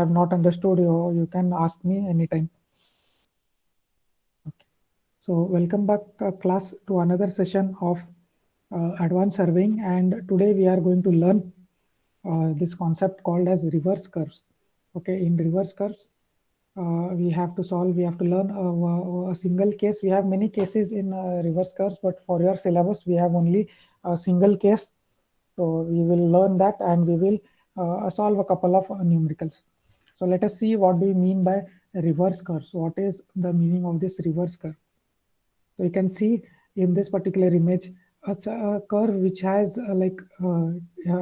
have not understood, you can ask me anytime. Okay. So welcome back class to another session of advanced surveying, and today we are going to learn this concept called as reverse curves. Okay, in reverse curves, we have to learn a single case. We have many cases in reverse curves, but for your syllabus, we have only a single case. So we will learn that, and we will solve a couple of numericals. So let us see what do we mean by reverse curves. What is the meaning of this reverse curve? So you can see in this particular image, a curve which has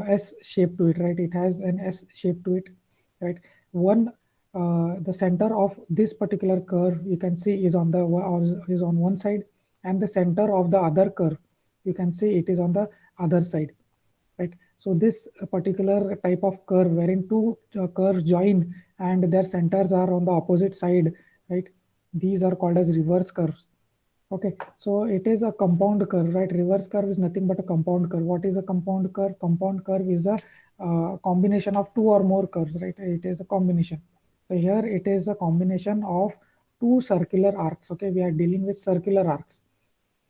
S shape to it, right? It has an S shape to it, right? The center of this particular curve you can see is on the is on one side, and the center of the other curve you can see it is on the other side, right? So this particular type of curve wherein two curves join and their centers are on the opposite side, right? These are called as reverse curves. Okay, so it is a compound curve, right? Reverse curve is nothing but a compound curve. What is a compound curve? Compound curve is a combination of two or more curves, right? It is a combination. So here it is a combination of two circular arcs. Okay, we are dealing with circular arcs,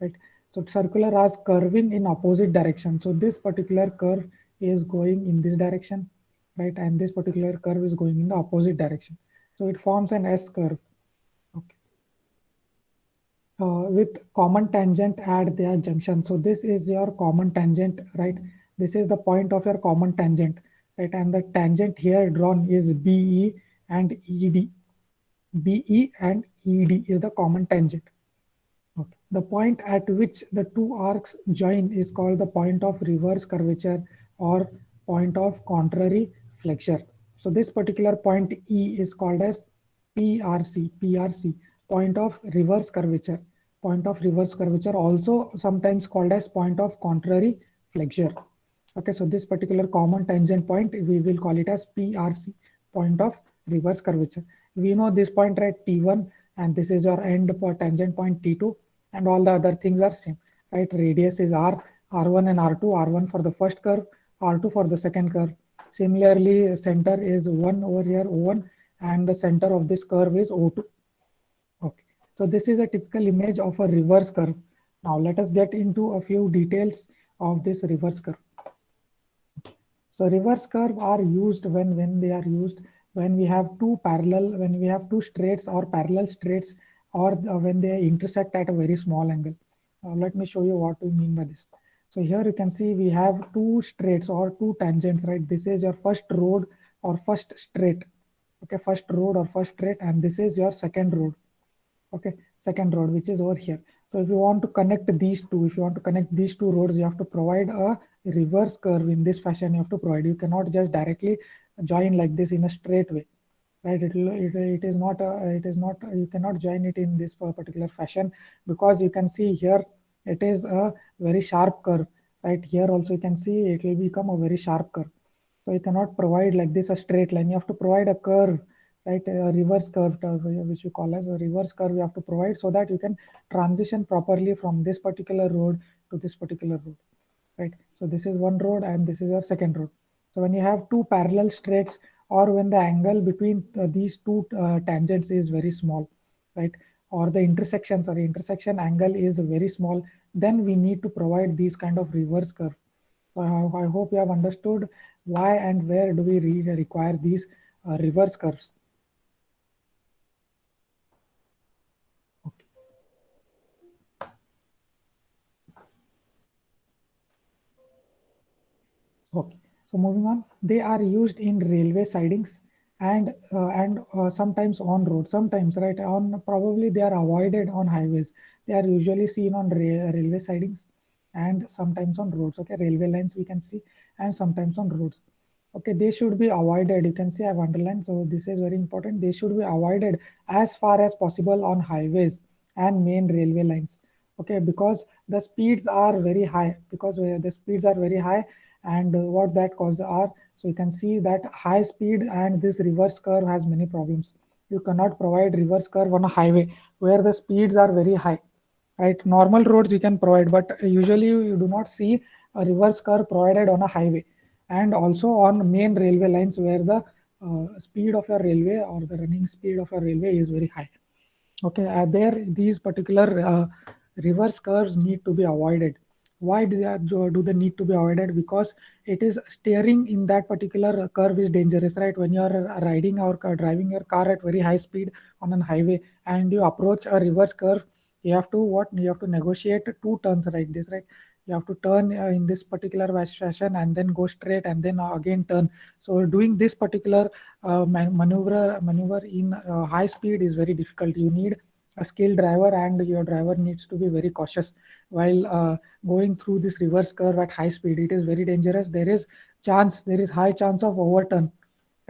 right? So circular arcs curving in opposite direction. So this particular curve is going in this direction, right? And this particular curve is going in the opposite direction. So it forms an S curve. Okay. With common tangent at their junction. So this is your common tangent, right? This is the point of your common tangent, right? And the tangent here drawn is BE and ED. BE and ED is the common tangent. Okay. The point at which the two arcs join is called the point of reverse curvature or point of contrary flexure. So this particular point E is called as PRC, point of reverse curvature. Point of reverse curvature, also sometimes called as point of contrary flexure. Okay, so this particular common tangent point, we will call it as PRC, point of reverse curvature. We know this point, right? T1, and this is your end tangent point T2, and all the other things are same, right? Radius is R, R1 and R2, R1 for the first curve, R2 for the second curve. Similarly, center is 1 over here, O1, and the center of this curve is O2. Okay, so this is a typical image of a reverse curve. Now let us get into a few details of this reverse curve. So reverse curve are used when they are used when we have two straights or parallel straights, or when they intersect at a very small angle. Let me show you what we mean by this. So here you can see we have two straights or two tangents, right? This is your first road or first straight. Okay, first road or first straight, and this is your second road. Okay, second road, which is over here. So if you want to connect these two roads, you have to provide a reverse curve in this fashion. You have to provide. You cannot just directly join like this in a straight way, right? It is not you cannot join it in this particular fashion, because you can see here it is a very sharp curve, right? Here also you can see it will become a very sharp curve. So you cannot provide like this a straight line. You have to provide a curve, right? A reverse curve, which we call as a reverse curve, you have to provide, so that you can transition properly from this particular road to this particular road, right? So this is one road and this is your second road. So when you have two parallel straights, or when the angle between these two tangents is very small, right? Or the intersection angle is very small, then we need to provide these kind of reverse curve. So I hope you have understood why and where do we require these reverse curves. Okay, so moving on, they are used in railway sidings and sometimes on road. Sometimes, right, on probably they are avoided on highways. They are usually seen on railway sidings and sometimes on roads. Okay, railway lines we can see, and sometimes on roads. Okay, they should be avoided. You can see I've underlined. So this is very important. They should be avoided as far as possible on highways and main railway lines. Okay, because the speeds are very high. Because the speeds are very high, and what that causes are, so you can see that high speed and this reverse curve has many problems. You cannot provide reverse curve on a highway where the speeds are very high, right? Normal roads you can provide, but usually you do not see a reverse curve provided on a highway, and also on main railway lines where the speed of your railway or the running speed of your railway is very high. Okay, there these particular reverse curves need to be avoided. Why do they need to be avoided? Because it is steering in that particular curve is dangerous, right? When you are riding or driving your car at very high speed on a highway and you approach a reverse curve, you have to what? You have to negotiate two turns like this, right? You have to turn in this particular fashion and then go straight and then again turn. So doing this particular maneuver in high speed is very difficult. You need a skilled driver and your driver needs to be very cautious while going through this reverse curve at high speed. It is very dangerous. There is high chance of overturn,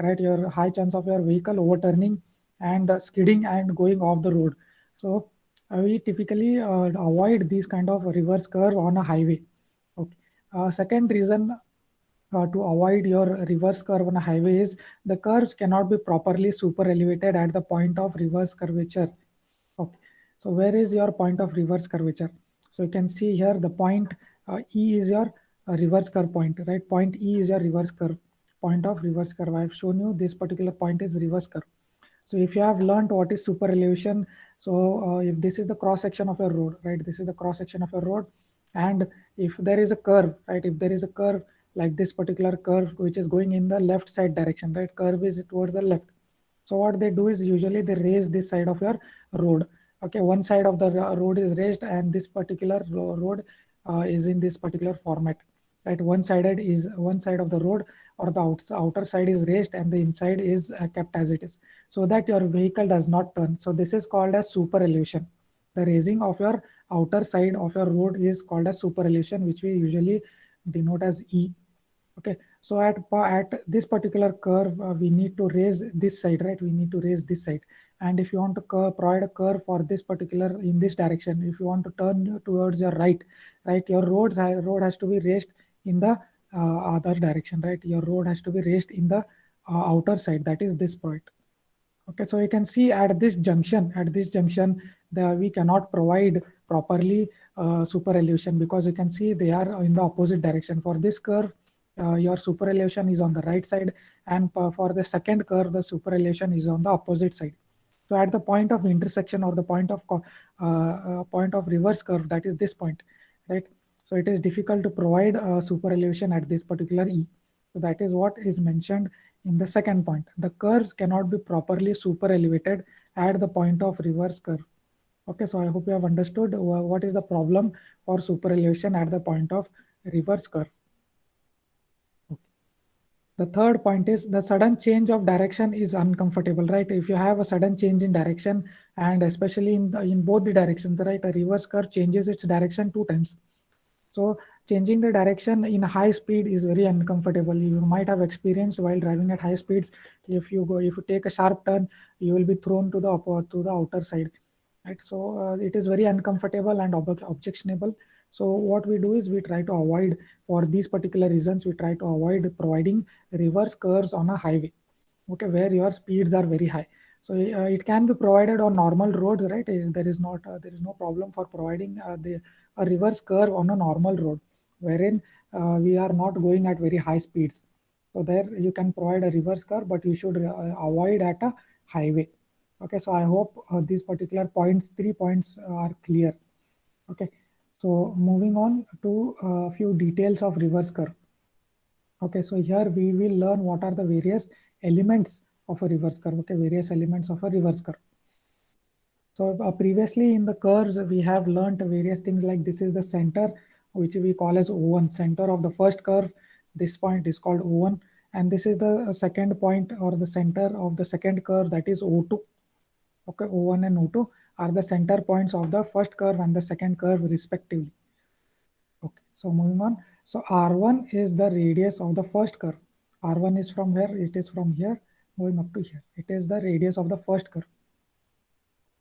right? Your high chance of your vehicle overturning and skidding and going off the road. So we typically avoid these kind of reverse curve on a highway. Okay. Second reason to avoid your reverse curve on a highway is the curves cannot be properly super elevated at the point of reverse curvature. Okay, so where is your point of reverse curvature? So you can see here the point E is your reverse curve point, right? Point E is your reverse curve, point of reverse curve. I have shown you this particular point is reverse curve. So if you have learned what is super elevation, so if this is the cross section of your road, right? This is the cross section of your road, and if there is a curve, right? If there is a curve like this particular curve which is going in the left side direction, right? Curve is towards the left. So what they do is usually they raise this side of your road. Okay, one side of the road is raised, and this particular road is in this particular format. Right, one side of the road or the outer side is raised, and the inside is kept as it is, so that your vehicle does not turn. So this is called as super elevation. The raising of your outer side of your road is called as super elevation, which we usually denote as E. Okay, so at this particular curve, we need to raise this side, right? We need to raise this side. And if you want to provide a curve for this particular in this direction, if you want to turn towards your right, your road has to be raised in the other direction, right? Your road has to be raised in the outer side, that is this point. Okay, so you can see at this junction, we cannot provide properly super elevation, because you can see they are in the opposite direction. For this curve, your super elevation is on the right side, and for the second curve, the super elevation is on the opposite side. So at the point of intersection or the point of reverse curve, that is this point, right? So it is difficult to provide super elevation at this particular E. So that is what is mentioned in the second point. The curves cannot be properly super elevated at the point of reverse curve. Okay, so I hope you have understood what is the problem for super elevation at the point of reverse curve. Okay. The third point is the sudden change of direction is uncomfortable, right? If you have a sudden change in direction, and especially in both the directions, right? A reverse curve changes its direction two times. So changing the direction in high speed is very uncomfortable. You might have experienced while driving at high speeds. If you take a sharp turn, you will be thrown to the outer side, right? So it is very uncomfortable and objectionable. So what we do is we try to avoid, for these particular reasons, we try to avoid providing reverse curves on a highway, okay, where your speeds are very high. So it can be provided on normal roads, right? There is no problem for providing a reverse curve on a normal road, wherein we are not going at very high speeds. So there you can provide a reverse curve, but you should avoid at a highway. Okay, so I hope these particular points, 3 points are clear. Okay, so moving on to a few details of reverse curve. Okay, so here we will learn what are the various elements of a reverse curve. Okay, various elements of a reverse curve. So previously in the curves, we have learned various things like this is the center, which we call as O1, center of the first curve. This point is called O1, and this is the second point or the center of the second curve, that is O2. Okay, O1 and O2 are the center points of the first curve and the second curve respectively. Okay, so moving on. So R1 is the radius of the first curve. R1 is from where? It is from here going up to here. It is the radius of the first curve.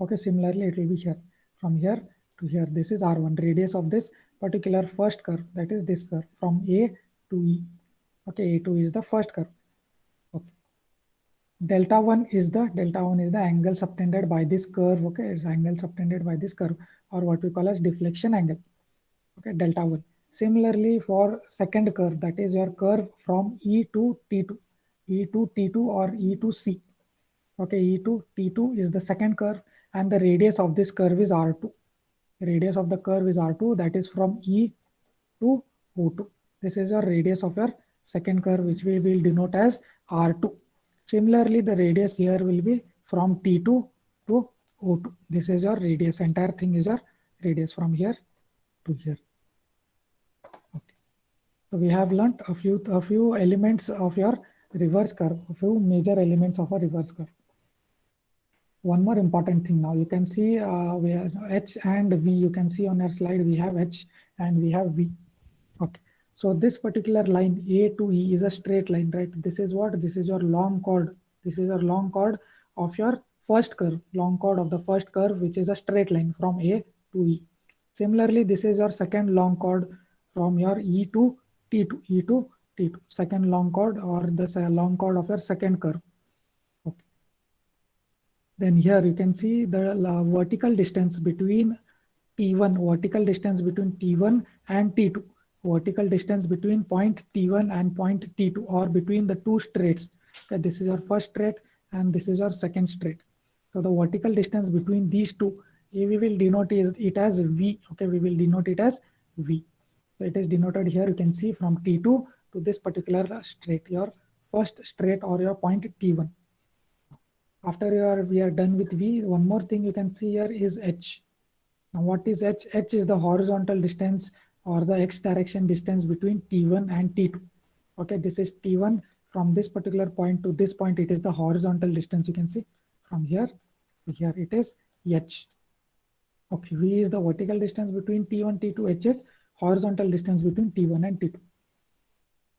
Okay, similarly, it will be here. From here to here. This is R1, radius of this particular first curve. That is this curve from A to E. Okay, A2 is the first curve. Okay. Delta 1 is the angle subtended by this curve. Okay, it's angle subtended by this curve, or what we call as deflection angle. Okay, delta 1. Similarly, for second curve, that is your curve from E to T2. E to T2 or E to C. Okay, E to T2 is the second curve, and the radius of this curve is R2. Radius of the curve is R2, that is from E to O2. This is your radius of your second curve, which we will denote as R2. Similarly, the radius here will be from T2 to O2. This is your radius. Entire thing is your radius from here to here. Okay. So we have learnt a few elements of your reverse curve, a few major elements of a reverse curve. One more important thing now, you can see where H and V, you can see on your slide, we have H and we have V. Okay, so this particular line A to E is a straight line, right? This is what? This is your long chord. This is your long chord of your first curve, long chord of the first curve, which is a straight line from A to E. Similarly, this is your second long chord from your E to T2, E to T2, second long chord or the long chord of your second curve. Okay. Then here you can see the vertical distance between T1, vertical distance between T1 and T2, vertical distance between point T1 and point T2, or between the two straights. Okay, this is your first straight and this is your second straight. So the vertical distance between these two, we will denote it as V. Okay, we will denote it as V. So it is denoted here. You can see from T2 to this particular straight, your first straight or your point T1. After we are done with V, one more thing you can see here is H. Now what is H? H is the horizontal distance or the X direction distance between T1 and T2. Okay, this is T1 from this particular point to this point. It is the horizontal distance. You can see from here to here it is H. Okay, V is the vertical distance between T1, T2, H is horizontal distance between T1 and T2.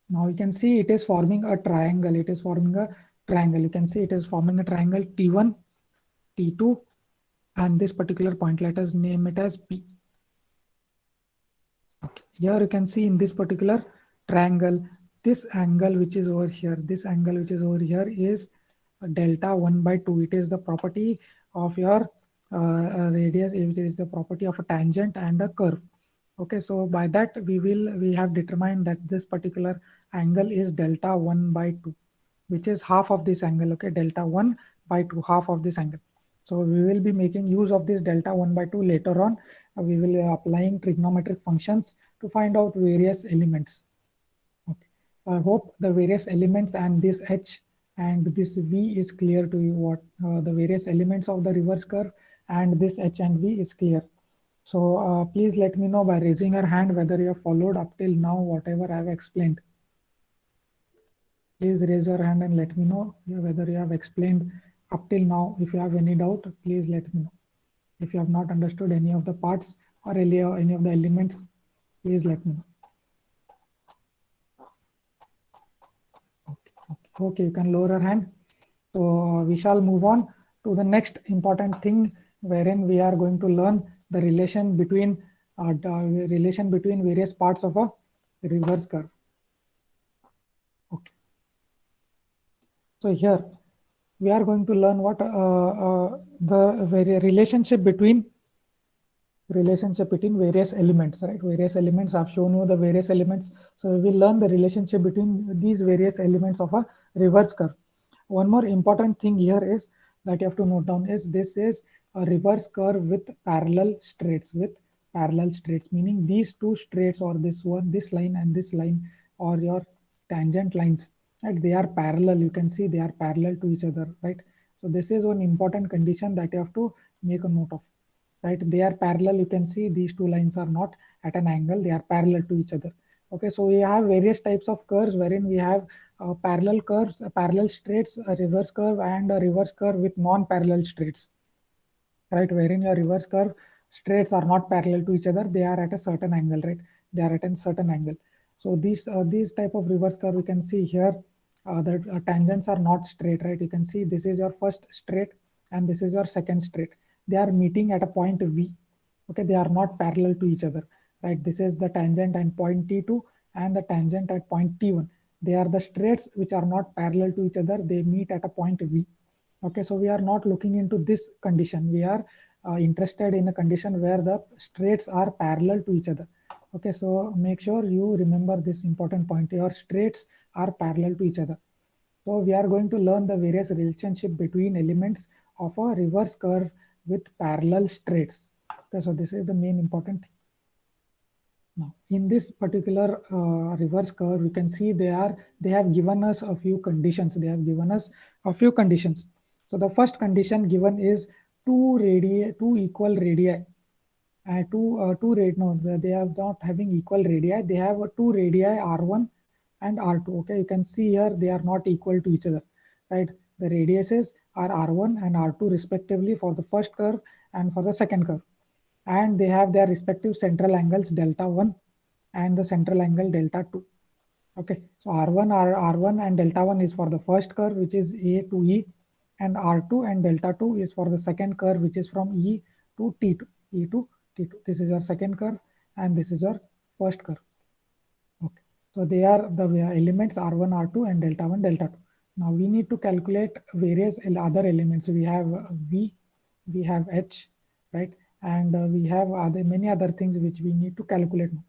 Now you can see it is forming a triangle. It is forming a triangle. You can see it is forming a triangle T1, T2, and this particular point. Let us name it as P. Okay. Here you can see in this particular triangle, this angle which is over here, this angle which is over here is delta 1 by 2. It is the property of your radius. It is the property of a tangent and a curve. Okay, so by that we have determined that this particular angle is delta 1 by 2, which is half of this angle. Okay, delta 1 by 2, half of this angle. So we will be making use of this delta 1 by 2 later on. We will be applying trigonometric functions to find out various elements. Okay, I hope the various elements and this H and this V is clear to you. What the various elements of the reverse curve and this H and V is clear. So please let me know by raising your hand whether you have followed up till now whatever I have explained. Please raise your hand and let me know whether you have explained up till now. If you have any doubt, please let me know. If you have not understood any of the parts or any of the elements, please let me know. Okay, you can lower your hand. So we shall move on to the next important thing, wherein we are going to learn the relation between various parts of a reverse curve. Okay. So here we are going to learn what the relationship between various elements, right? Various elements. I've shown you the various elements. So we will learn the relationship between these various elements of a reverse curve. One more important thing here is that you have to note down is this is a reverse curve with parallel straights, meaning these two straights or this line and this line or your tangent lines, right? They are parallel. You can see they are parallel to each other, right? So this is one important condition that you have to make a note of. Right, they are parallel. You can see these two lines are not at an angle, they are parallel to each other. Okay, so we have various types of curves wherein we have parallel curves, parallel straights, a reverse curve, and a reverse curve with non-parallel straights, right? Wherein your reverse curve straights are not parallel to each other, they are at a certain angle, right? They are at a certain angle. So these type of reverse curve, you can see here that tangents are not straight, right? You can see this is your first straight and this is your second straight. They are meeting at a point V. Okay, they are not parallel to each other, right? This is the tangent at point T2 and the tangent at point T1. They are the straights which are not parallel to each other. They meet at a point V. Okay, so we are not looking into this condition. We are interested in a condition where the straights are parallel to each other. Okay, so make sure you remember this important point. Your straights are parallel to each other. So we are going to learn the various relationship between elements of a reverse curve with parallel straights. Okay, so this is the main important thing. Now, in this particular reverse curve, you can see they have given us a few conditions. They have given us a few conditions. So the first condition given is two equal radii. No, they are not having equal radii. They have two radii R1 and R2. Okay, you can see here they are not equal to each other, right? The radiuses are R1 and R2 respectively for the first curve and for the second curve, and they have their respective central angles delta 1 and the central angle delta 2. Okay, so R1 and delta 1 is for the first curve, which is A to E, and R2 and delta 2 is for the second curve, which is from E to T2. E to T2. This is your second curve and this is your first curve. Okay, so they are the elements R1, R2 and delta 1, delta 2. Now we need to calculate various other elements. We have V, we have H, right? And we have many other things which we need to calculate now.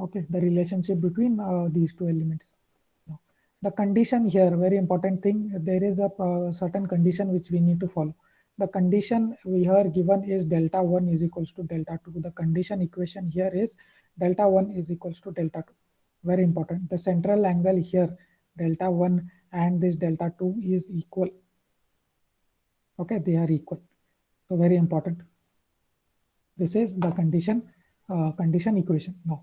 Okay, the relationship between these two elements. Now, the condition here, very important thing, there is a certain condition which we need to follow. The condition we are given is delta 1 is equals to delta 2. The condition equation here is delta 1 is equals to delta 2. Very important. The central angle here, delta 1 and this delta 2 is equal. Okay, they are equal. So very important. This is the condition equation. Now,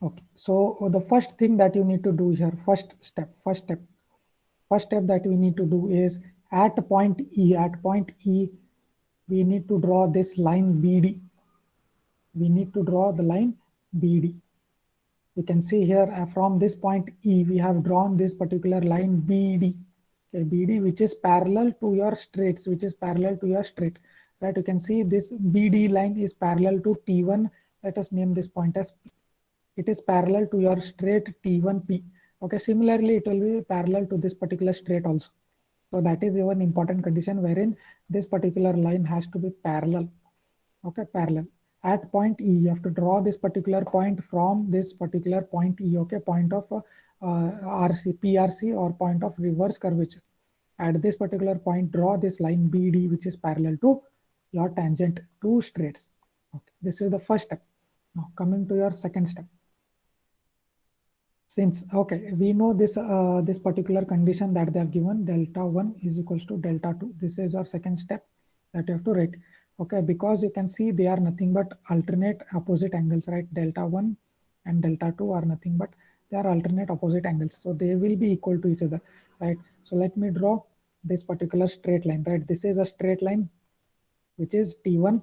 okay, so the first thing that you need to do here, first step that we need to do is at point E, we need to draw this line BD. We need to draw the line BD. You can see here from this point E, we have drawn this particular line BD. Okay, BD, which is parallel to your straights, right? You can see this BD line is parallel to T1. Let us name this point as P. It is parallel to your straight T1P. Okay, similarly, it will be parallel to this particular straight also. So that is one important condition wherein this particular line has to be parallel. Okay, parallel. At point E, you have to draw this particular point from this particular point E, okay, point of PRC or point of reverse curvature. At this particular point, draw this line BD, which is parallel to your tangent to straights. Okay, this is the first step. Now coming to your second step. Since, okay, we know this particular condition that they have given, delta 1 is equals to delta 2. This is our second step that you have to write. Okay, because you can see they are nothing but alternate opposite angles, right? Delta 1 and delta 2 are nothing but they are alternate opposite angles. So they will be equal to each other, right? So let me draw this particular straight line, right? This is a straight line, which is T1O.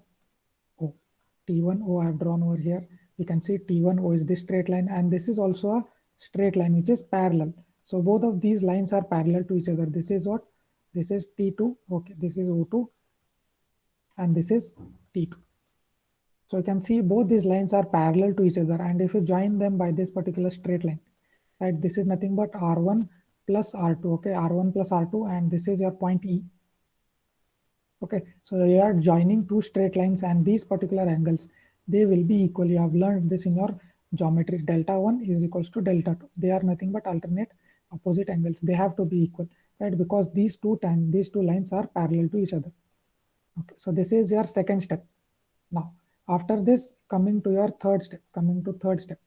T1O I have drawn over here. You can see T1O is this straight line, and this is also a straight line which is parallel. So both of these lines are parallel to each other. This is what? This is T2. Okay, this is O2 and this is T2. So you can see both these lines are parallel to each other, and if you join them by this particular straight line, right, this is nothing but R1 plus R2. Okay, R1 plus R2, and this is your point E. Okay, so you are joining two straight lines, and these particular angles, they will be equal. You have learned this in your geometry. Delta 1 is equals to delta 2. They are nothing but alternate opposite angles. They have to be equal, right? Because these two lines are parallel to each other. Okay, so this is your second step. Now, after this, coming to your third step.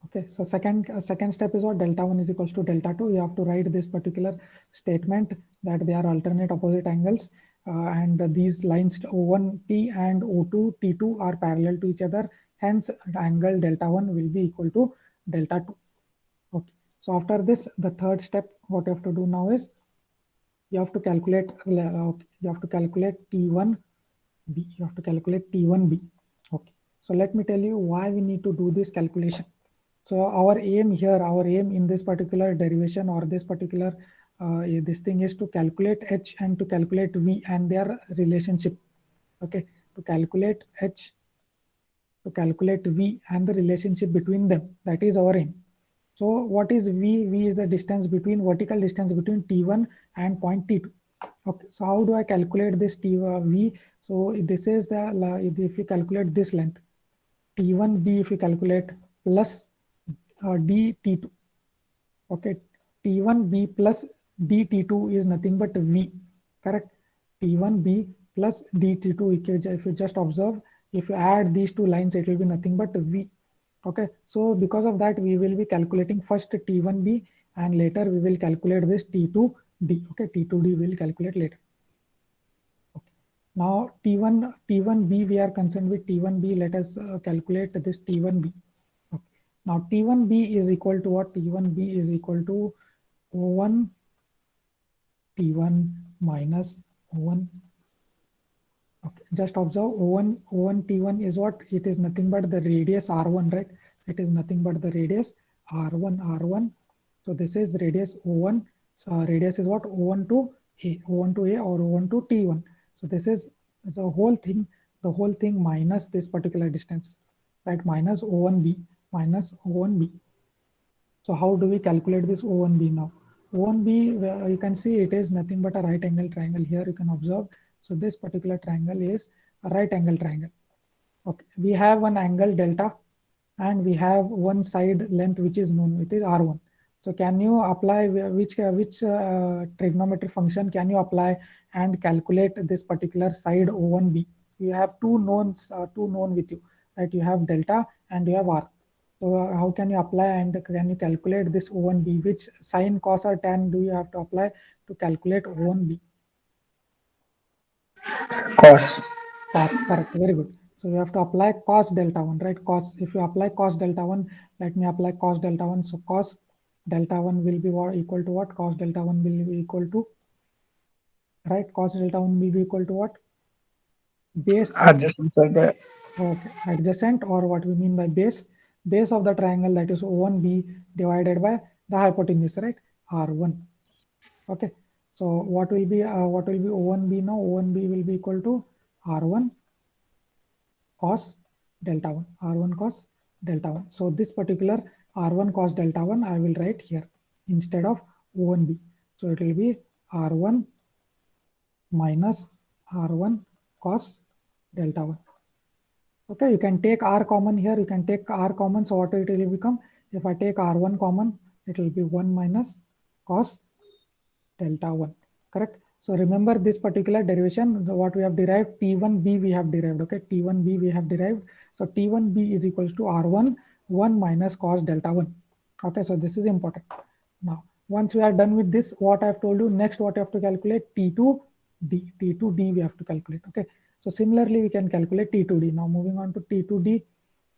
Okay, so second step is what? Delta 1 is equals to delta 2. You have to write this particular statement that they are alternate opposite angles, and these lines O1T and O2T2 are parallel to each other. Hence, angle delta 1 will be equal to delta 2. Okay, so after this, the third step, what you have to do now is you have to calculate T1B. You have to calculate T1B. Okay, so let me tell you why we need to do this calculation. So our aim in this particular derivation or this particular this thing is to calculate H and to calculate V and their relationship. Okay, to calculate H, to calculate V and the relationship between them. That is our aim. So what is V? V is the distance between, vertical distance between T1 and point T2. Okay, so how do I calculate this V? So this is the, if you calculate this length, T1B, if you calculate plus D T2. Okay, T1B plus DT2 is nothing but V, correct? T1B plus DT2, if you just observe, if you add these two lines, it will be nothing but V. Okay, so because of that, we will be calculating first T1B and later we will calculate this T2D. Okay, T2D will calculate later. Okay. Now T1B, we are concerned with T1B. Let us calculate this T1B. Okay. Now T1B is equal to what? T1B is equal to O1 T1 minus O1. Okay, just observe O1 T1 is what? It is nothing but the radius R1, right? It is nothing but the radius R1. So this is radius O1. So radius is what? O1 to A or O1 to T1. So this is the whole thing minus this particular distance, right? Minus O1B. So how do we calculate this O1B now? O1B, you can see it is nothing but a right angle triangle. Here you can observe. So this particular triangle is a right angle triangle. Okay, we have one angle delta and we have one side length which is known, it is R1. So can you apply which trigonometric function can you apply and calculate this particular side O1B? You have two known with you, right? You have delta and you have R. So how can you apply and can you calculate this O1B? Which sine, cos or tan do you have to apply to calculate O1B? Cos. Cos, correct, very good. So you have to apply cos delta 1, right? Cos, if you apply cos delta 1, let me apply cos delta 1. So cos delta 1 will be what, equal to what? Cos delta 1 will be equal to, right? Cos delta 1 will be equal to what? Base, Adjacent side. okay, adjacent, or what we mean by base? Base of the triangle, that is O1B divided by the hypotenuse, right? R1. Okay. So what will be O1B now? O1B will be equal to R1 cos delta 1, R1 cos delta 1. So this particular R1 cos delta 1 I will write here instead of O1B. So it will be R1 minus R1 cos delta 1. Okay, you can take R common here, you can take R common, so what it will become? If I take R1 common, it will be 1 minus cos delta 1, correct? So remember this particular derivation, what we have derived, T1B we have derived, okay? T1B we have derived. So T1B is equals to R1, 1 minus cos delta 1. Okay, so this is important. Now, once we are done with this, what I have told you, next what you have to calculate, T2D. T2D we have to calculate, okay? So similarly, we can calculate T2D. Now moving on to T2D,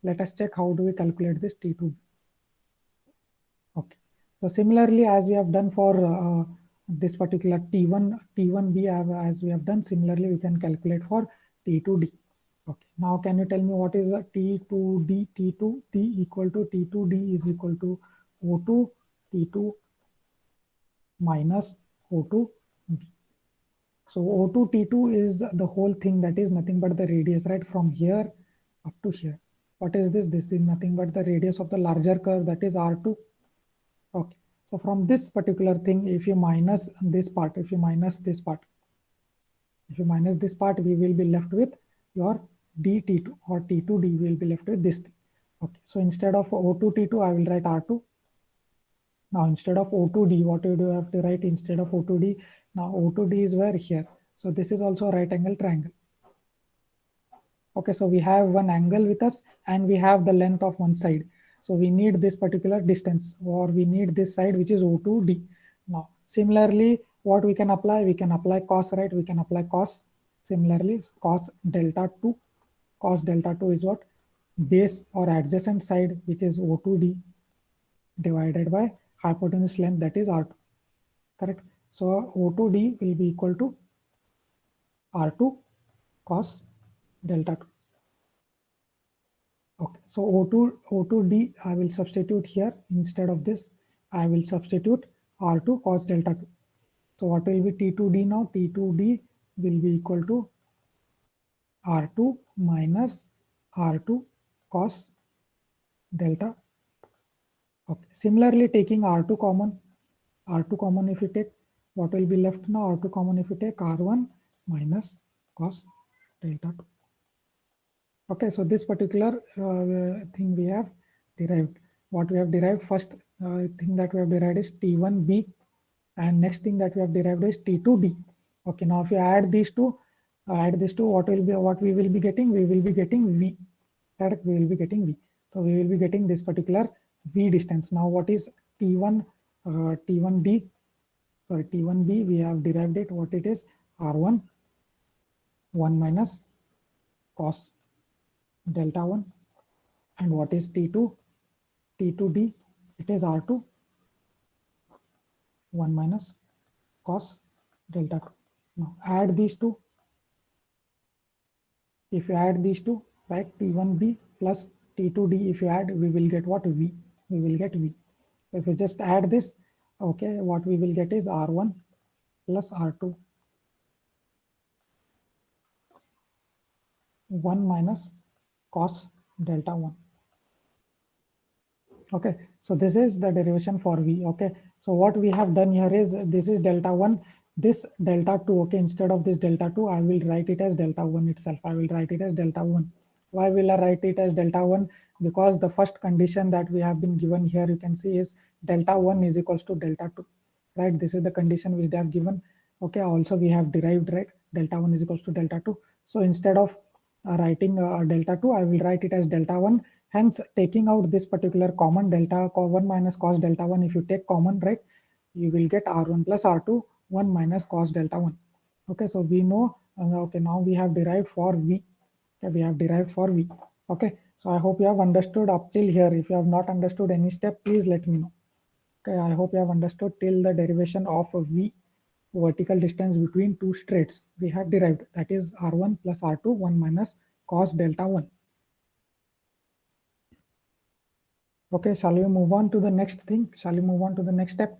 let us check how do we calculate this T2D. Okay. So similarly, as we have done for this particular T1B, as we have done, similarly, we can calculate for T2D. Okay. Now, can you tell me what is a T2D? T2D equal to T2D is equal to O2 T2 minus O2B. So O2 T2 is the whole thing, that is nothing but the radius, right? From here up to here. What is this? This is nothing but the radius of the larger curve, that is R2. Okay, so from this particular thing, if you minus this part, if you minus this part, we will be left with your DT2 or T2D, will be left with this thing. Okay, so instead of O2 T2, I will write R2. Now instead of O2D, what do you have to write instead of O2D? Now O2D is where? Here. So this is also a right angle triangle. Okay, so we have one angle with us and we have the length of one side. So we need this particular distance, or we need this side which is O2D. Now, similarly, what we can apply? We can apply cos, right? We can apply cos. Similarly, cos delta 2. Cos delta 2 is what? Base or adjacent side which is O2D divided by hypotenuse length, that is R2. Correct? So O2D will be equal to R2 cos delta 2. Okay, so O2D I will substitute here. Instead of this, I will substitute R2 cos delta 2. So what will be T2D now? T2D will be equal to R2 minus R2 cos delta. Okay. Similarly, taking R2 common, if you take, what will be left now? R2 common if you take R1 minus cos delta 2. Okay, so this particular thing we have derived. What we have derived, first thing that we have derived is T1b, and next thing that we have derived is T2d. Okay, now if you add these two, what we will be getting? We will be getting V. Correct? We will be getting V. So we will be getting this particular V distance. Now what is T1, T1d? Sorry, T1b. We have derived it. What it is? R1 1 minus cos delta 1. And what is T2? T2d, it is R2 1 minus cos delta 2. Now add these two. If you add these two, right, T1b plus T2d, if you add, we will get what? V. We will get V. So if you just add this, okay, what we will get is R1 plus R2 1 minus cos delta 1. Okay, so this is the derivation for V. Okay, so what we have done here is, this is delta 1, this delta 2. Okay, instead of this delta 2, I will write it as delta 1 itself. I will write it as delta 1. Why will I write it as delta 1? Because the first condition that we have been given here, you can see, is delta 1 is equals to delta 2, right? This is the condition which they have given. Okay, also we have derived, right, delta 1 is equals to delta 2. So instead of writing delta 2, I will write it as delta 1. Hence, taking out this particular common delta 1 minus cos delta 1, if you take common, right, you will get R1 plus R2 1 minus cos delta 1. Okay, so we know, okay, now we have derived for V. Okay, we have derived for V. Okay, so I hope you have understood up till here. If you have not understood any step, please let me know. Okay, I hope you have understood till the derivation of V, vertical distance between two straights, we have derived, that is R1 plus R2 1 minus cos delta 1. Okay, shall we move on to the next thing? Shall we move on to the next step?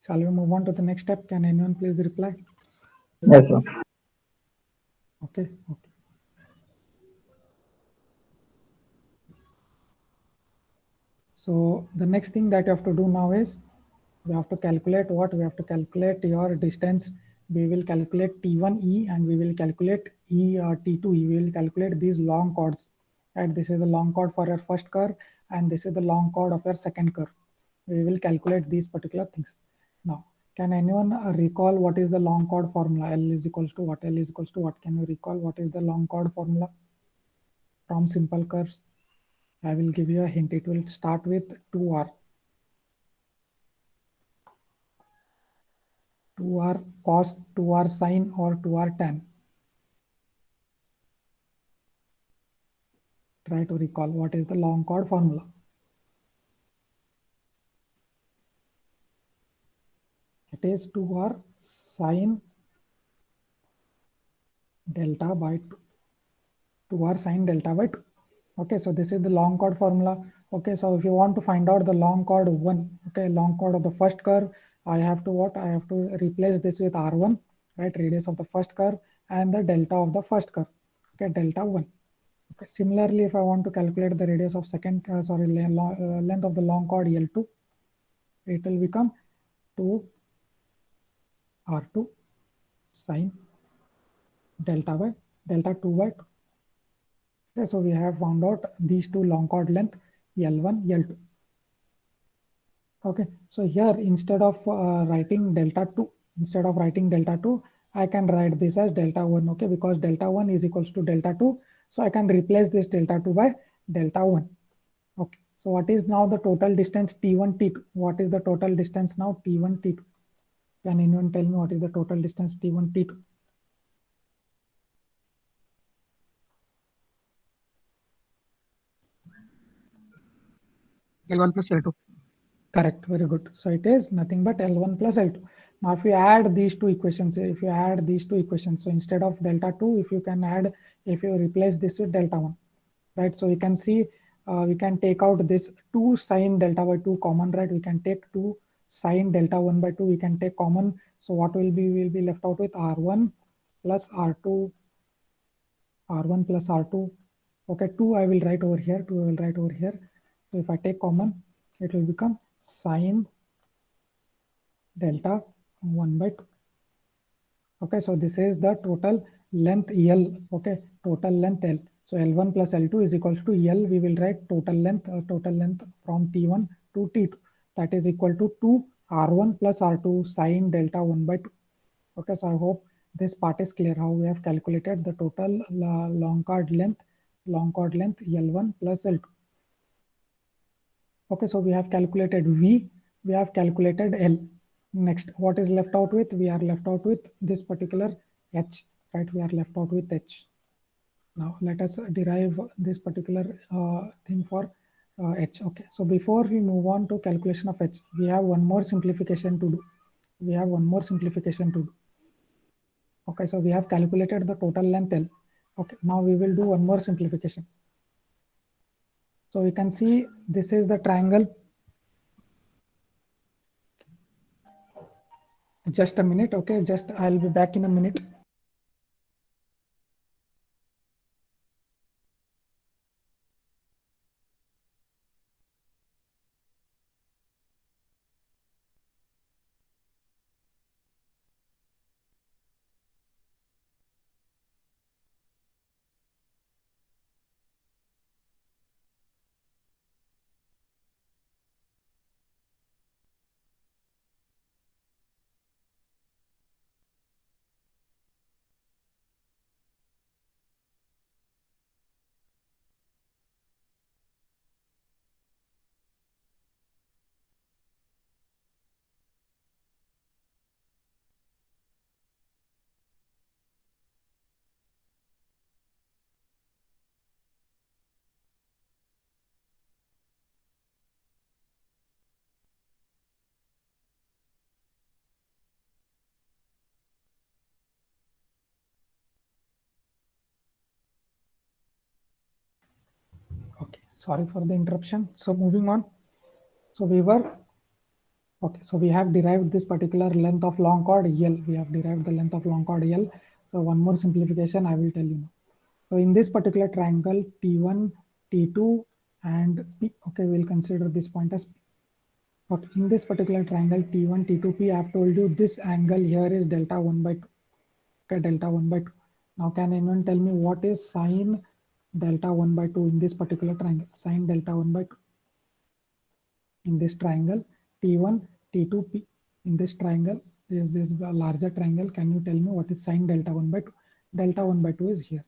Shall we move on to the next step? Can anyone please reply? Yes, sir. Okay, okay. So the next thing that you have to do now is, we have to calculate what? We have to calculate your distance. We will calculate T1E and we will calculate T2E. We will calculate these long chords. And this is the long chord for your first curve and this is the long chord of your second curve. We will calculate these particular things. Now, can anyone recall what is the long chord formula? L is equals to what? L is equals to what? Can you recall what is the long chord formula from simple curves? I will give you a hint. It will start with 2R. 2R cos, 2R sine, or 2R tan. Try to recall what is the long chord formula. It is 2R sine delta by 2. 2R sine delta by 2. Okay, so this is the long chord formula. Okay, so if you want to find out the long chord 1, okay, long chord of the first curve, I have to what? I have to replace this with R1, right, radius of the first curve, and the delta of the first curve. Okay, delta 1. Okay, similarly, if I want to calculate the radius of second, length of the long chord L2, it will become 2 R2 sine delta 2 by 2. Okay, so we have found out these two long chord length L1, L2. Okay, so here instead of writing delta 2, I can write this as delta 1. Okay, because delta 1 is equals to delta 2. So I can replace this delta 2 by delta 1. Okay, so what is now the total distance T1, T2? What is the total distance now T1, T2? Can anyone tell me what is the total distance T1, T2? L1 plus L2. Correct, very good. So it is nothing but L1 plus L2. Now if you add these two equations, so instead of delta 2, if you replace this with delta 1, right? So you can see, we can take out this 2 sine delta by 2 common, right? We can take 2 sine delta 1 by 2, we can take common. So what will be, will be left out with R1 plus R2, R1 plus R2. Okay, 2 I will write over here, So if I take common, it will become sine delta 1 by 2. Okay, so this is the total length L. Okay, total length L. So L1 plus L2 is equals to L. We will write total length from T1 to T2. That is equal to 2 R1 plus R2 sine delta 1 by 2. Okay, so I hope this part is clear how we have calculated the total long chord length L1 plus L2. Okay, so we have calculated V, we have calculated L. Next, what is left out with? We are left out with this particular H, right? We are left out with H. Now let us derive this particular thing for H. Okay, so before we move on to calculation of H, we have one more simplification to do. Okay, so we have calculated the total length L. Okay, now we will do one more simplification. So we can see this is the triangle. Just a minute, okay, just I'll be back in a minute. Okay, sorry for the interruption. So moving on. So we have derived this particular length of long chord L. We have derived the length of long chord L. So one more simplification I will tell you now. So in this particular triangle T1, T2 and P, okay, we'll consider this point as P. Okay, in this particular triangle T1, T2, P, I have told you this angle here is delta 1 by 2. Okay, delta 1 by 2. Now can anyone tell me what is sine delta 1 by 2 in this particular triangle? Sine delta 1 by 2. In this triangle T1, T2, P. In this triangle, this larger triangle, can you tell me what is sine delta 1 by 2? Delta 1 by 2 is here.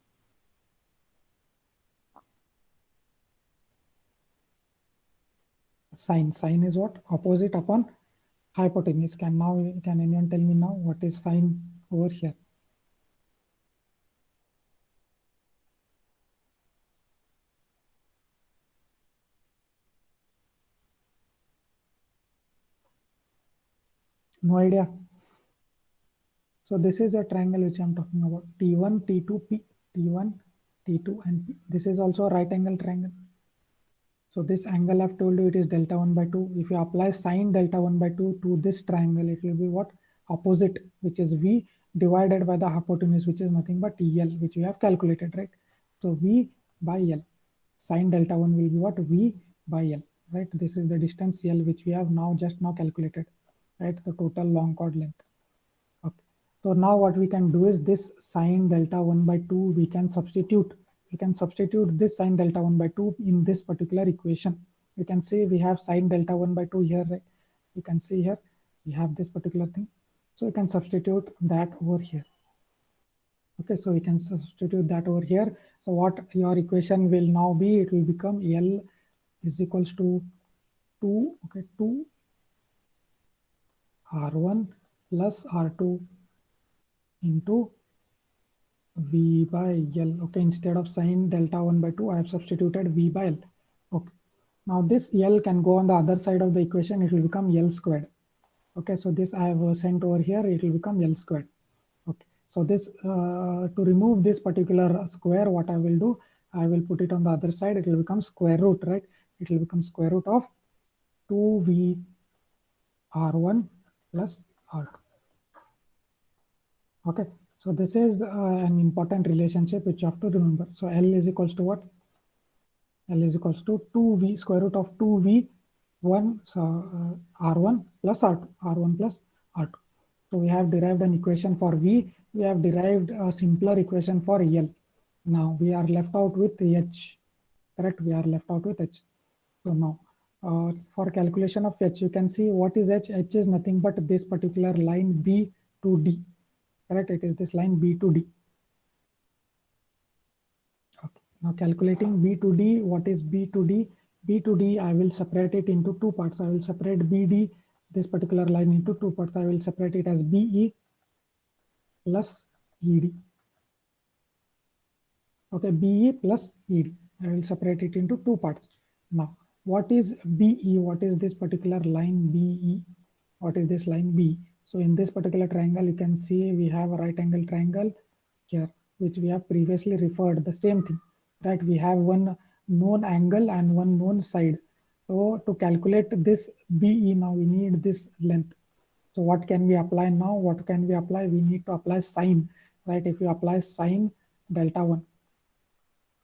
Sine is what? Opposite upon hypotenuse. Can anyone tell me now what is sine over here? No idea. So this is a triangle which I'm talking about. T1, T2, P. T1, T2 and P. This is also a right angle triangle. So this angle I've told you it is delta 1 by 2. If you apply sine delta 1 by 2 to this triangle, it will be what? Opposite, which is V divided by the hypotenuse, which is nothing but L, which we have calculated, right? So V by L. Sine delta 1 will be what? V by L, right? This is the distance L, which we have just now calculated, right? The total long chord length. Okay. So now what we can do is this sine delta 1 by 2, we can substitute this sine delta 1 by 2 in this particular equation. You can see we have sine delta 1 by 2 here, right? You can see here we have this particular thing. So we can substitute that over here. Okay, so we can substitute that over here. So what your equation will now be, it will become L is equals to 2, okay, 2 R1 plus R2 into V by L. Okay, instead of sine delta 1 by 2, I have substituted V by L. Okay, now this L can go on the other side of the equation, it will become L squared. Okay, so this I have sent over here, it will become L squared. Okay, so this to remove this particular square, what I will do, I will put it on the other side, it will become square root, right? It will become square root of 2V R1 plus R2. Okay, so this is an important relationship which you have to remember. So L is equals to what? L is equals to 2v square root of 2v1 r1 plus r2, r1 plus r2. So we have derived an equation for v. We have derived a simpler equation for L. Now we are left out with h. Correct? We are left out with h. So now for calculation of h, you can see what is h. H is nothing but this particular line B to D. Correct? It is this line B to D. Okay. Now calculating B to D, what is B to D? B to D, I will separate it into two parts. I will separate BD, this particular line, into two parts. I will separate it as BE plus ED. Okay, BE plus ED. I will separate it into two parts. Now, what is BE? What is this particular line BE? What is this line B? So in this particular triangle, you can see we have a right angle triangle here, which we have previously referred the same thing, right? We have one known angle and one known side. So to calculate this BE, now we need this length. So what can we apply now? What can we apply? We need to apply sine, right? If you apply sine delta 1,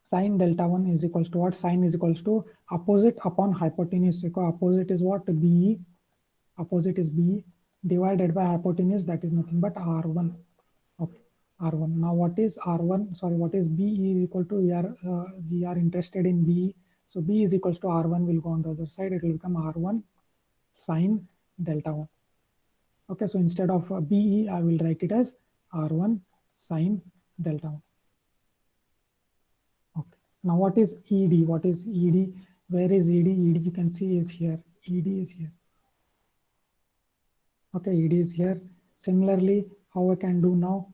sine delta 1 is equals to what? Sine is equals to opposite upon hypotenuse. Because opposite is what? BE. Opposite is BE divided by hypotenuse, that is nothing but R1. Okay, R1. Now what is R1? Sorry, what is BE is equal to? We are interested in BE. So B is equals to R1 will go on the other side. It will become R1 sine delta 1. Okay, so instead of BE, I will write it as R1 sine delta 1. Okay. Now what is ED? What is ED? Where is ED? ED you can see is here. ED is here. Okay, ED is here. Similarly, how I can do now?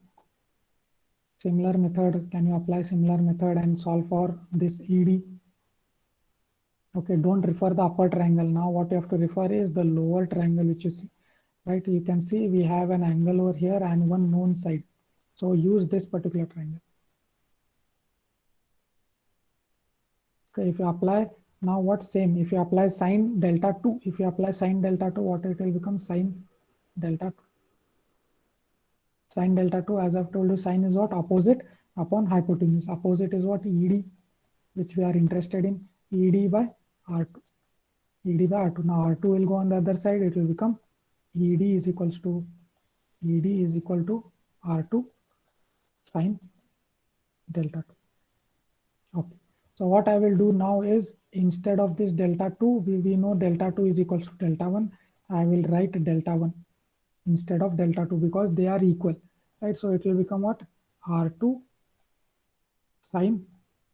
Similar method. Can you apply similar method and solve for this ED? Okay, don't refer the upper triangle. Now what you have to refer is the lower triangle, which you see. Right, you can see we have an angle over here and one known side. So use this particular triangle. Okay, if you apply now what same, if you apply sine delta 2, if you apply sine delta 2, what it will become? Sine delta 2. Sine delta 2, as I've told you, sine is what? Opposite upon hypotenuse. Opposite is what? ED, which we are interested in, ED by R2. ED by R2. Now R2 will go on the other side. It will become ED is equal to R2 sine delta 2. Okay. So what I will do now is, instead of this delta 2, we know delta 2 is equal to delta 1. I will write delta 1 instead of delta 2 because they are equal, right? So it will become what? R2 sine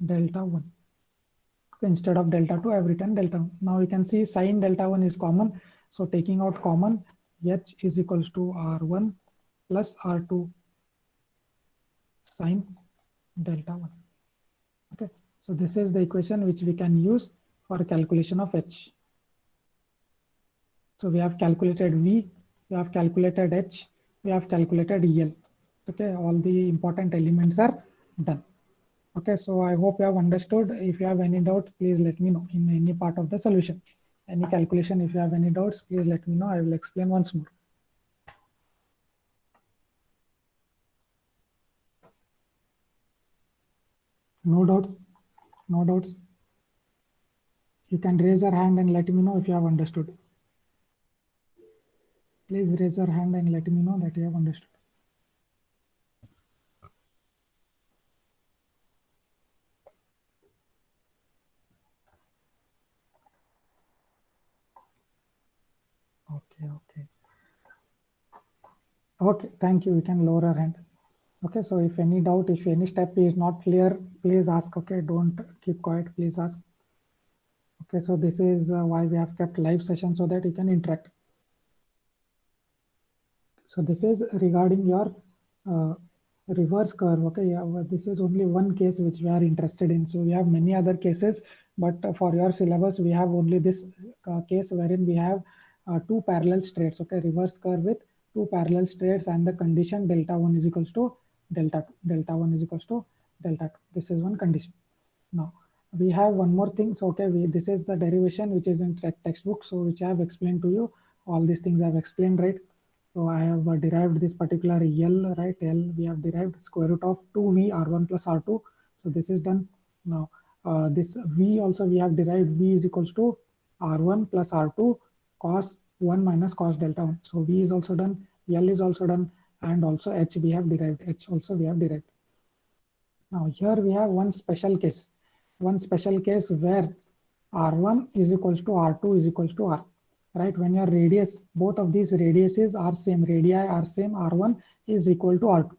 delta 1. Okay, instead of delta 2, I have written delta 1. Now you can see sine delta 1 is common. So taking out common, H is equals to R1 plus R2 sine delta 1. Okay, so this is the equation which we can use for calculation of H. So we have calculated V, we have calculated H, we have calculated L. Okay, all the important elements are done. Okay, so I hope you have understood. If you have any doubt, please let me know in any part of the solution. Any calculation, if you have any doubts, please let me know. I will explain once more. No doubts? No doubts? You can raise your hand and let me know if you have understood. Please raise your hand and let me know that you have understood. Okay. Okay, thank you. You can lower your hand. Okay, so if any doubt, if any step is not clear, please ask. Okay, don't keep quiet, please ask. Okay, so this is why we have kept live session, so that you can interact. So this is regarding your reverse curve. Okay, yeah, well, this is only one case which we are interested in. So we have many other cases, but for your syllabus, we have only this case wherein we have two parallel straights. Okay, reverse curve with two parallel straights, and the condition delta 1 is equals to delta 2. Delta 1 is equals to delta 2. This is one condition. Now we have one more thing. So okay, this is the derivation which is in textbook. So which I have explained to you. All these things I have explained, right? So I have derived this particular L, right? L, we have derived square root of 2V R1 plus R2. So this is done. Now this V also we have derived. V is equals to R1 plus R2 cos 1 minus cos delta 1. So V is also done, L is also done, and also H we have derived. H also we have derived. Now here we have one special case where R1 is equals to R2 is equals to R, right? When your radius, both of these radiuses are same, radii are same, R1 is equal to R2.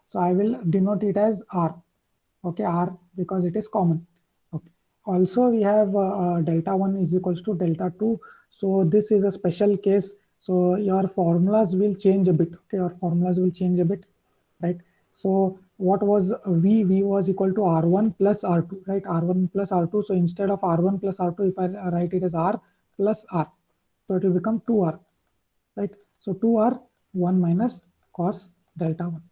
So I will denote it as R, okay, R, because it is common. Okay. Also we have delta 1 is equals to delta 2. So this is a special case. So your formulas will change a bit. Okay, your formulas will change a bit, right? So what was V? V was equal to R1 plus R2, right? R1 plus R2. So instead of R1 plus R2, if I write it as R plus R, so it will become 2R, right? So 2R, 1 minus cos delta 1.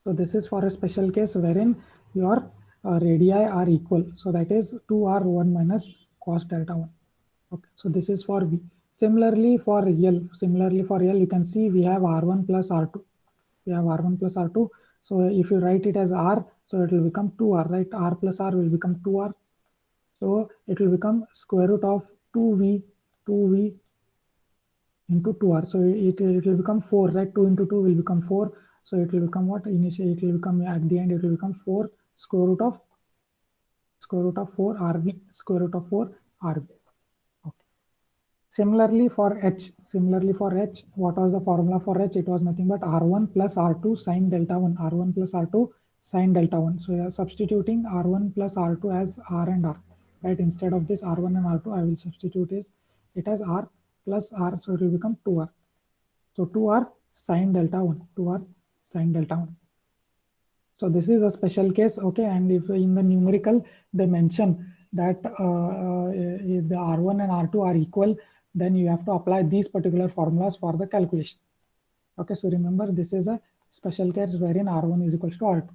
So this is for a special case wherein your radii are equal. So that is 2R 1 minus cos delta 1. Okay, so this is for V. Similarly for L, you can see we have R1 plus R2. We have R1 plus R2. So if you write it as R, so it will become 2R, right? R plus R will become 2R. So it will become square root of 2V into 2R. So it will become 4, right? 2 into 2 will become 4. So it will become what? Initially, it will become at the end, it will become 4 square root of 4 RV, square root of 4 RV. Okay. Similarly for H, what was the formula for H? It was nothing but R1 plus R2 sine delta 1, R1 plus R2 sine delta 1. So you are substituting R1 plus R2 as R and R, right? Instead of this R1 and R2, I will substitute it as R plus R, so it will become 2R. So 2R sine delta 1, 2R sine delta 1. So this is a special case, okay? And if in the numerical they mention that if the R1 and R2 are equal, then you have to apply these particular formulas for the calculation. Okay, so remember this is a special case wherein R1 is equals to R2.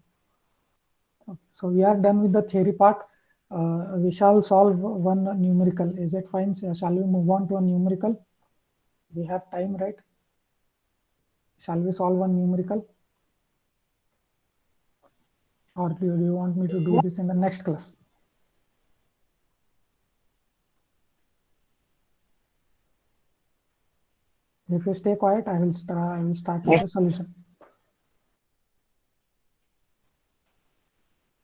Okay, so we are done with the theory part. We shall solve one numerical. Is it fine? Shall we move on to a numerical? We have time, right? Shall we solve one numerical? Or do you want me to do this in the next class? If you stay quiet, I will start with the solution.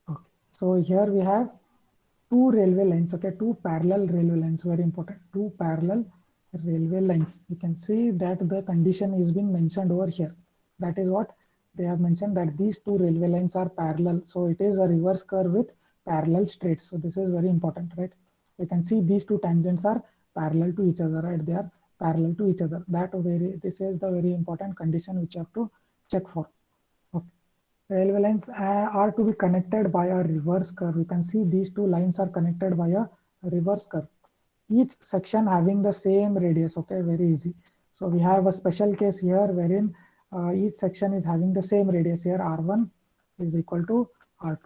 Okay. So here we have two railway lines, okay, two parallel railway lines, very important, two parallel railway lines. You can see that the condition is being mentioned over here. That is what they have mentioned, that these two railway lines are parallel. So it is a reverse curve with parallel straights. So this is very important, right? You can see these two tangents are parallel to each other, right? They are parallel to each other. This is the very important condition which you have to check for. Okay. Railway lines are to be connected by a reverse curve. You can see these two lines are connected by a reverse curve. Each section having the same radius. Okay, very easy. So we have a special case here wherein each section is having the same radius. Here R1 is equal to R2.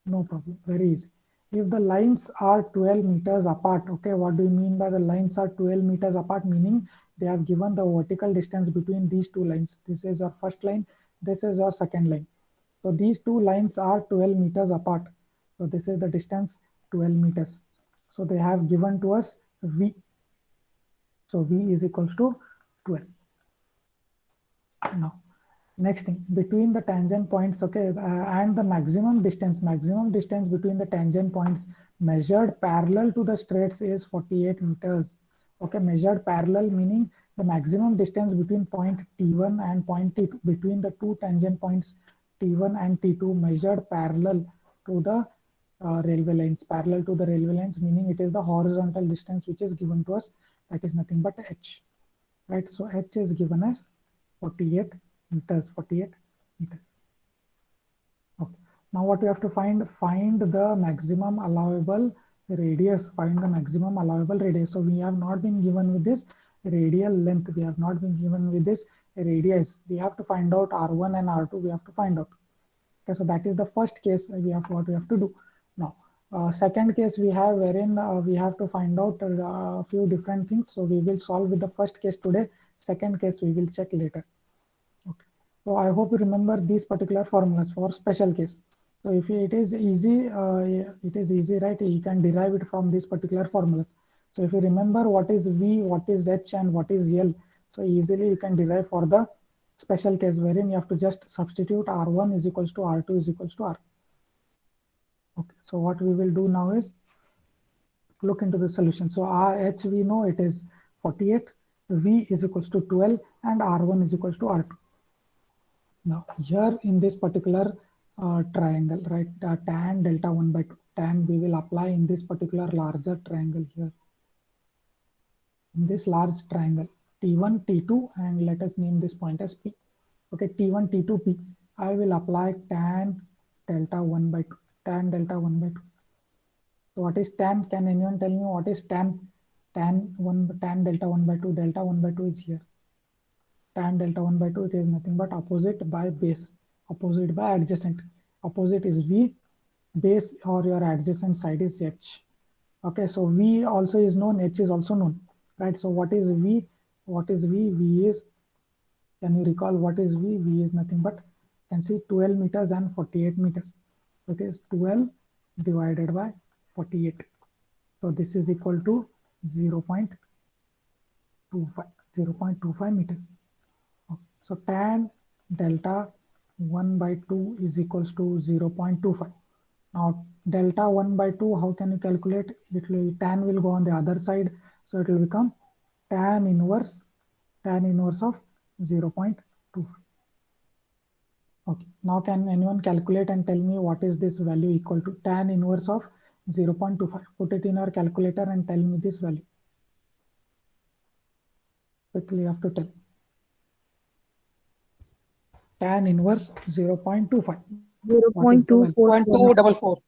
No problem, very easy. If the lines are 12 meters apart, okay, what do you mean by the lines are 12 meters apart? Meaning they have given the vertical distance between these two lines. This is your first line, this is your second line. So these two lines are 12 meters apart. So this is the distance 12 meters. So they have given to us V. So V is equals to 12. Now, next thing, between the tangent points, okay, and the maximum distance between the tangent points measured parallel to the straights is 48 meters. Okay, measured parallel meaning the maximum distance between point T1 and point T2, between the two tangent points T1 and T2 measured parallel to the railway lines, meaning it is the horizontal distance which is given to us, that is nothing but H, right? So H is given as 48 meters. Okay. Now what we have to find the maximum allowable radius. So we have not been given with this radial length. We have not been given with this radius. We have to find out R1 and R2. We have to find out. Okay, so that is the first case what we have to do. Now, second case we have wherein we have to find out a few different things. So we will solve with the first case today. Second case we will check later. Okay. So I hope you remember these particular formulas for special case. So if it is easy, right? You can derive it from these particular formulas. So if you remember what is V, what is H, and what is L, so easily you can derive for the special case wherein you have to just substitute R1 is equals to R2 is equals to R. Okay, so what we will do now is look into the solution. So RH we know it is 48, V is equals to 12, and R1 is equals to R2. Now here in this particular triangle, right, tan delta 1 by 2, tan we will apply in this particular larger triangle here. In this large triangle, T1, T2, and let us name this point as P. Okay, T1, T2, P. I will apply tan delta 1 by 2, tan delta 1 by 2. So what is tan? Can anyone tell me what is tan? Tan delta 1 by 2, delta 1 by 2 is here. Tan delta 1 by 2, it is nothing but opposite by base, opposite by adjacent. Opposite is V, base or your adjacent side is H. Okay, so V also is known, H is also known, right? So what is V? What is V? V is, can you recall what is V? V is nothing but, can see 12 meters and 48 meters. So it is 12 divided by 48. So this is equal to 0.25 meters. So tan delta 1 by 2 is equals to 0.25. Now delta 1 by 2, how can you calculate? It will, tan will go on the other side. So it will become tan inverse of 0.25. Okay, now can anyone calculate and tell me what is this value equal to? Tan inverse of 0.25. Put it in our calculator and tell me this value. Quickly you have to tell. Tan inverse 0.25. What is the value? 0.244.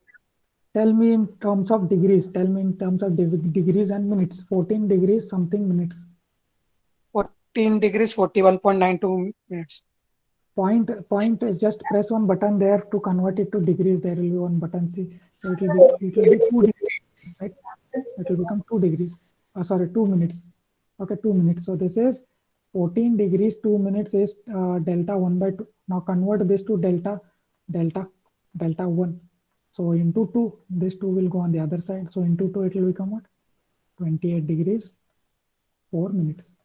Tell me in terms of degrees. Tell me in terms of degrees and minutes. 14 degrees something minutes. 14 degrees, 41.92 minutes. Point just press one button there to convert it to degrees. There will be one button. See, so it will be 2 degrees, right? It will become 2 degrees. Sorry, 2 minutes. Okay, 2 minutes. So this is 14 degrees, 2 minutes is delta 1 by 2. Now convert this to delta 1. So into 2, this 2 will go on the other side. So into 2, it will become what? 28 degrees, 4 minutes.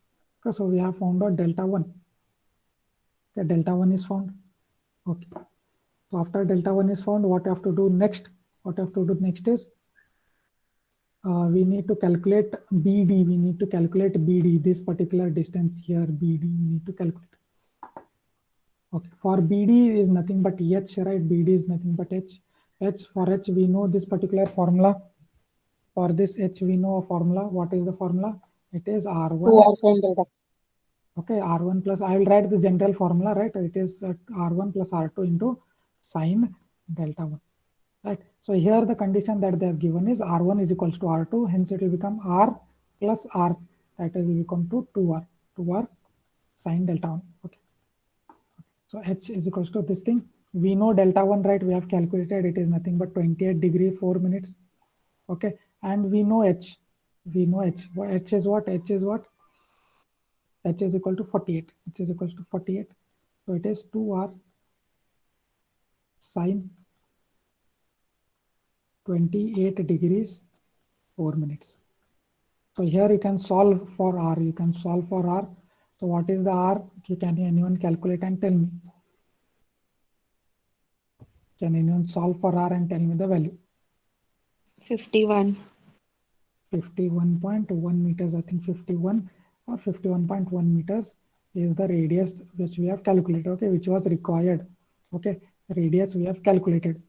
Okay, so we have found out delta 1. Okay, delta 1 is found. Okay. So after delta 1 is found, what I have to do next? What I have to do next is we need to calculate BD. We need to calculate BD, this particular distance here, BD, we need to calculate. Okay, for BD is nothing but H, right? BD is nothing but H. For H, we know this particular formula. For this H, we know a formula. What is the formula? It is R1. 2R sin delta. Okay, R1 plus, I will write the general formula, right? It is R1 plus R2 into sine delta 1. Right. So here the condition that they have given is R1 is equals to R2. Hence it will become R plus R. That will become to 2R sine delta 1. Okay. So H is equals to this thing. We know delta 1, right? We have calculated. It is nothing but 28 degree 4 minutes. Okay. And we know H. We know H. H is what? H is what? H is equal to 48. H is equals to 48. So it is 2R sine 28 degrees 4 minutes. So here you can solve for R. You can solve for R. So what is the R? Can anyone calculate and tell me? Can anyone solve for R and tell me the value? 51. 51.1 meters. I think 51 or 51.1 meters is the radius which we have calculated. Okay, which was required. Okay, radius we have calculated.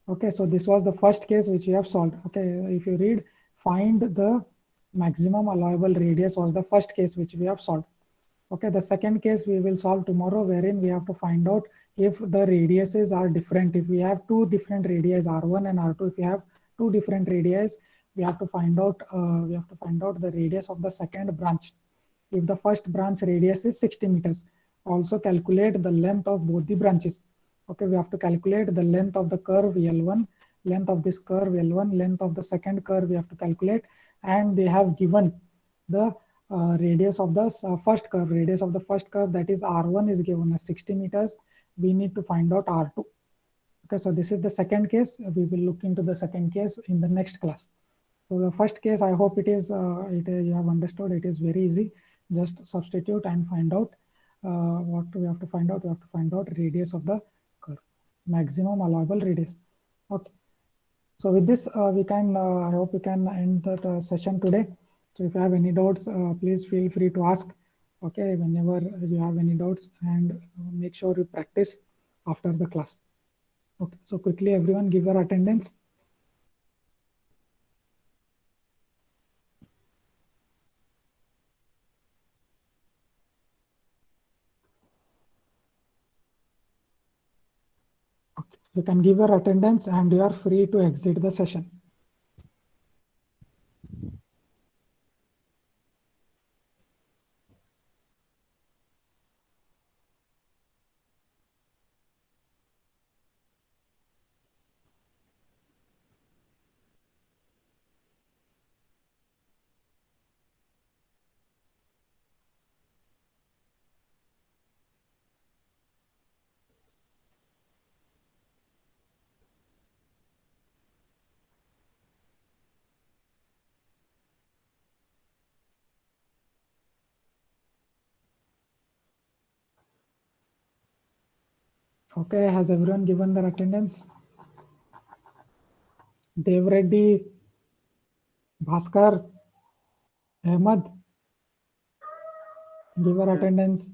Okay, so this was the first case which we have solved. Okay, if you read, find the maximum allowable radius was the first case which we have solved. Okay, the second case we will solve tomorrow, wherein we have to find out if the radiuses are different. If we have two different radii, R1 and R2, if we have two different radii, we have to find out the radius of the second branch. If the first branch radius is 60 meters, also calculate the length of both the branches. Okay, we have to calculate the length of the curve L1, length of this curve L1, length of the second curve we have to calculate, and they have given the radius of the first curve. Radius of the first curve, that is R1, is given as 60 meters. We need to find out R2. Okay, so this is the second case. We will look into the second case in the next class. So the first case, I hope you have understood. It is very easy. Just substitute and find out what we have to find out. We have to find out radius of the curve, maximum allowable radius. Okay. So with this, I hope we can end the session today. So if you have any doubts, please feel free to ask. Okay, whenever you have any doubts, and make sure you practice after the class. Okay, so quickly everyone give your attendance. Okay, you can give your attendance and you are free to exit the session. Okay, has everyone given their attendance? Dev Reddy, Bhaskar, Ahmed, give your attendance.